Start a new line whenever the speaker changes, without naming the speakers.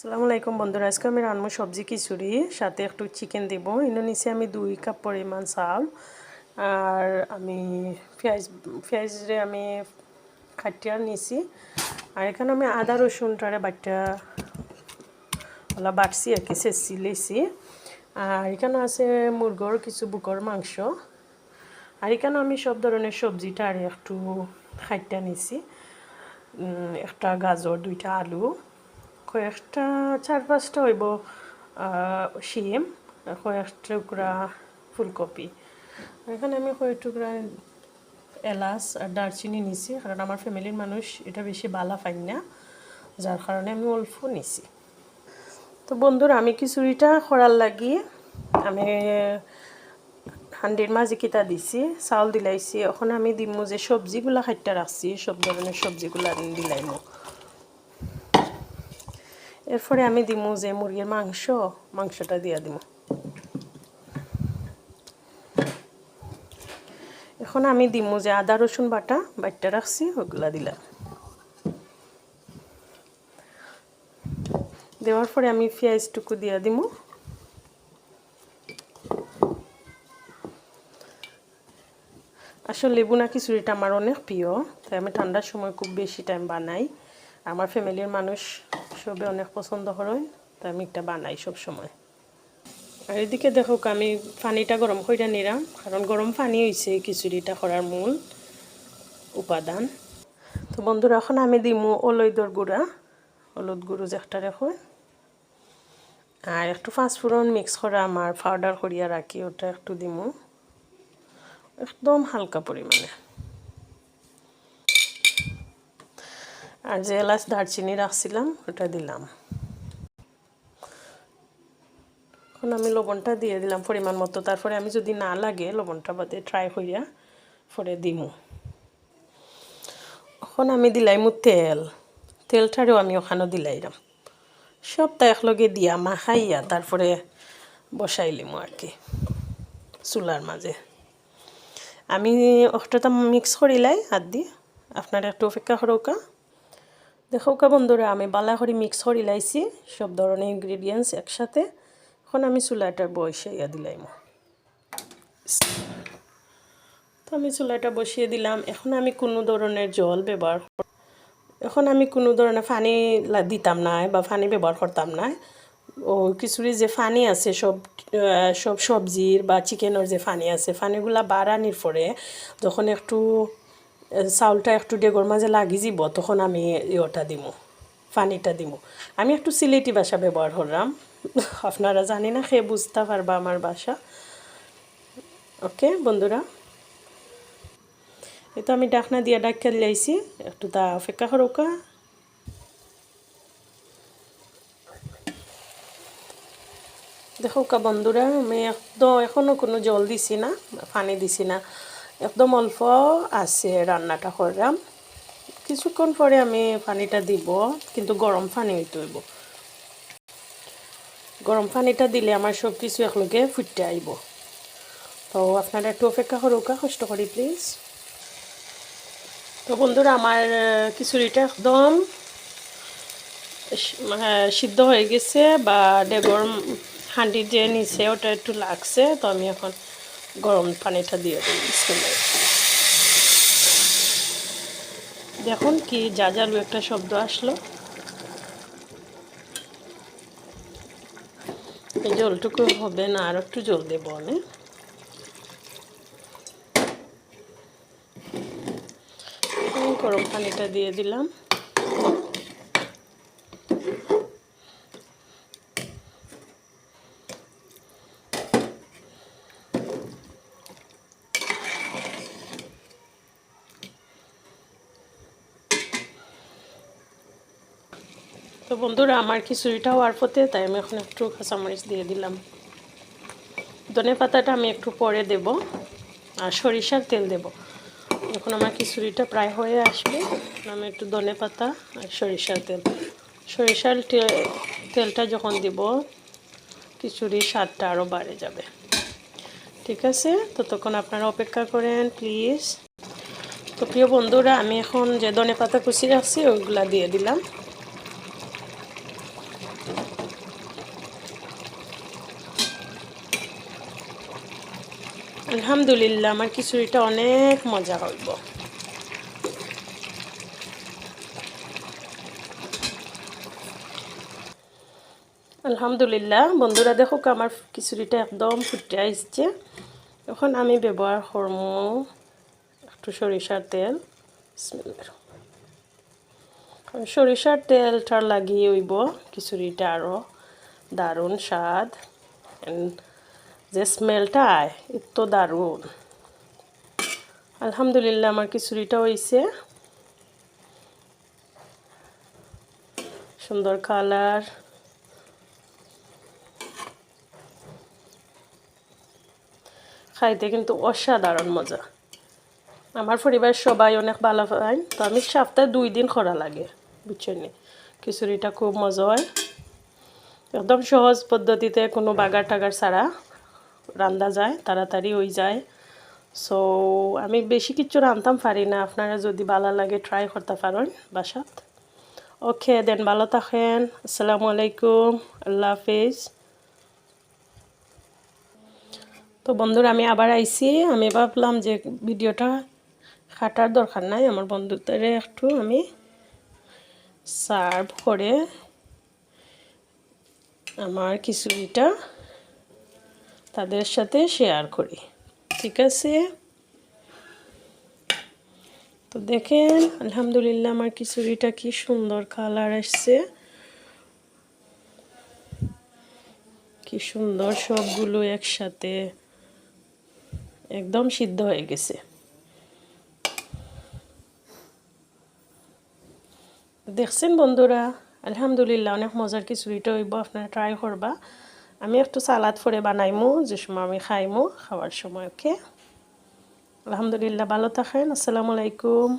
আসসালামু আলাইকুম বন্ধুরা, আজকে আমি রান্না সবজি খিচুড়ি সাথে একটু চিকেন দেব। এনে নিচে আমি 2 কাপ পরিমাণ চাল আর আমি পেঁয়াজরে আমি কাটিয়ে নিছি। আর এখানে আমি আদা রসুনটারে বাটছি আর কি ছেঁচি লেছি। আর এখানে আছে মুরগোর কিছু বুকর মাংস। আর এখানে আমি সব ধরনের সবজিটা আর একটু কাটিয়ে নিছি। একটা গাজর, 2টা আলু, কয়েকটা 4-5টা হইব শিম, কয়েক টুকরা ফুলকপি। এখানে আমি কয়েক টুকরা এলাচ আর দারচিনি নিছি, কারণ আমার ফ্যামিলির মানুষ এটা বেশি বালা পাই না, যার কারণে আমি অল্প নিছি। তো বন্ধুরা, আমি খিচুড়িটা করার লাগি আমি হান্ডির মাঝে কিতা দিছি, চাউল দিলাইছি। এখন আমি দিমু যে সবজিগুলা খাইটা রাখছি, সব ধরনের সবজিগুলা দিলাইমু। এরপরে আমি দিমু যে মুরগির মাংসটা দিয়া দিমু। এখন আমি দিমু যে আদা রসুন বাটা রাখছি, ওগুলা দিলাম। দেওয়ার পরে আমি পেঁয়াজটুকু দিয়া দিমু। আসলে লেবুনা খিচুড়িটা আমার অনেক প্রিয়, তাই আমি ঠান্ডার সময় খুব বেশি টাইম বানাই। আমার ফ্যামিলির মানুষ সবে অনেক পছন্দ করে, তাই আমি এটা বানাই সব সময়। আর এদিকে দেখো আমি পানিটা গরম করে নিলাম, কারণ গরম পানি হয়েছে খিচুড়িটা করার মূল উপাদান। তো বন্ধুরা, এখন আমি দিমু হলুদের গুঁড়া, হলুদ গুঁড়ো যেটা রেখো, আর একটু পাঁচফোড়ন মিক্স করা আমার পাউডার করিয়া রাখি, ওটা একটু দিমু একদম হালকা পরিমাণে। আর যে এলাচ দারচিনি রাখছিলাম ওটা দিলাম। এখন আমি লবণটা দিয়ে দিলাম পরিমাণ মতো। তারপরে আমি যদি না লাগে লবণটা বাদে ট্রাই করিয়া পরে দিমু। এখন আমি দিলাইমু তেলটারেও আমি ওখানে দিলাইলাম। সবটা একলগে দিয়া মাখাইয়া তারপরে বসাইলিমু আর কি চুলার মাঝে। আমি ওটা মিক্স করিলাই হাত দিয়ে, আপনারা একটু অপেক্ষা করোকা। দেখোকা বন্ধুরা, আমি বালা করে মিক্স করে লাইছি সব ধরনের ইনগ্রিডিয়েন্টস একসাথে। এখন আমি চুলাটা বসাইয়া দিলাম। তো আমি চুলাটা বসিয়ে দিলাম। এখন আমি কোনো ধরনের জল ব্যবহার এখন আমি কোনো ধরনের পানি দিতাম না বা পানি ব্যবহার করতাম না। ও খিচুড়ির যে পানি আছে সব সবজির বা চিকেনের যে পানি আছে, পানিগুলা বাড়ানির পরে যখন একটু চাউলটা একটু ডেগোর মাঝে লাগি যাব, তখন আমি ওটা দিমু, পানিটা দিমু। আমি একটু সিলেটি ভাষা ব্যবহার করলাম, আপনারা জানি না খেয়ে বুঝতে পারবা আমার ভাষা। ওকে বন্ধুরা, এই তো আমি ডাকনা দিয়ে ডাক্কা লাইছি, একটু তা অপেক্ষা করোকা। দেখো বন্ধুরা, আমি একদম এখনও কোনো জল দিছি না, পানি দিছি না, একদম অল্প আছে রান্নাটা করলাম। কিছুক্ষণ পরে আমি পানিটা দিব, কিন্তু গরম পানি হইতে হইব। গরম পানিটা দিলে আমার সব কিছু একলগে ফুটতে আইব। তো আপনারা একটু অপেক্ষা করুকা, কষ্ট করি প্লিজ। তো বন্ধুরা, আমার খিচুড়িটা একদম সিদ্ধ হয়ে গেছে, বা ডেগর হাঁডির যে নিচে ওটা একটু লাগছে। তো আমি এখন গরম পানিটা দিয়ে দিই। দেখুন কি জাজালো একটা শব্দ আসলো। এই জলটুকু হবে না, আর একটু জল দেবো আমি। গরম পানিটা দিয়ে দিলাম। তো বন্ধুরা, আমার খিচুড়িটা হওয়ার পথে, তাই আমি এখন একটু কাঁচামরিচ দিয়ে দিলাম। ধনে পাতাটা আমি একটু পরে দেব, আর সরিষার তেল দেব। যখন আমার খিচুড়িটা প্রায় হয়ে আসবে, আমি একটু ধনে পাতা আর সরিষার তেলটা যখন দিব, খিচুড়ির স্বাদটা আরও বাড়ে যাবে। ঠিক আছে, ততক্ষণ আপনারা অপেক্ষা করেন প্লিজ। তো প্রিয় বন্ধুরা, আমি এখন যে ধনে পাতা কুচি রাখছি ওইগুলা দিয়ে দিলাম। আলহামদুলিল্লাহ আমার খিচুড়িটা অনেক মজা হইব। আলহামদুলিল্লাহ বন্ধুরা, দেখো আমার খিচুড়িটা একদম ফুটে আসছে। এখন আমি ব্যবহার করব একটু সরিষার তেল। সরিষার তেলটা লাগিয়ে হইব খিচুড়িটা আরও দারুণ স্বাদ। যে স্মেলটা আয় এত দারুণ। আলহামদুলিল্লাহ আমার খিচুড়িটা হইছে, সুন্দর কালার। খাইতে কিন্তু অসাধারণ মজা। আমার পরিবার সবাই অনেক ভালো পায়, তো আমি সপ্তাহে 2 দিন করা লাগে, বুঝছেন? খিচুড়িটা খুব মজা হয়, একদম সহজ পদ্ধতিতে, কোনো বাগার টাগার ছাড়া রান্না যায়, তাড়াতাড়ি হয়ে যায়। সো আমি বেশি কিছু রাঁধতাম পারি না, আপনারা যদি ভালো লাগে ট্রাই করতে পারেন বাসাত। ওকে দেন, ভালো থাকেন। আসসালামু আলাইকুম, আল্লাহ হাফিজ। তো বন্ধুরা আমি আবার আইছি। আমি ভাবলাম যে ভিডিওটা কাটার দরকার নাই, আমার বন্ধুদের একটু আমি সার্ভ করে আমার খিচুড়িটা তাদের সাথে শেয়ার করি, ঠিক আছে? তো দেখেন আলহামদুলিল্লাহ আমার খিচুড়িটা কি সুন্দর কালার আসছে, কি সুন্দর, সবগুলো একসাথে একদম সিদ্ধ হয়ে গেছে। দেখছেন বন্ধুরা, আলহামদুলিল্লাহ অনেক মজার খিচুড়িটা হইব, আপনারা ট্রাই করবা। আমি একটু সালাদ করে বানাইমু, যে সময় আমি খাইমু, খাওয়ার সময়। ওকে, আলহামদুলিল্লাহ, ভালো থাকেন। আসসালামু আলাইকুম।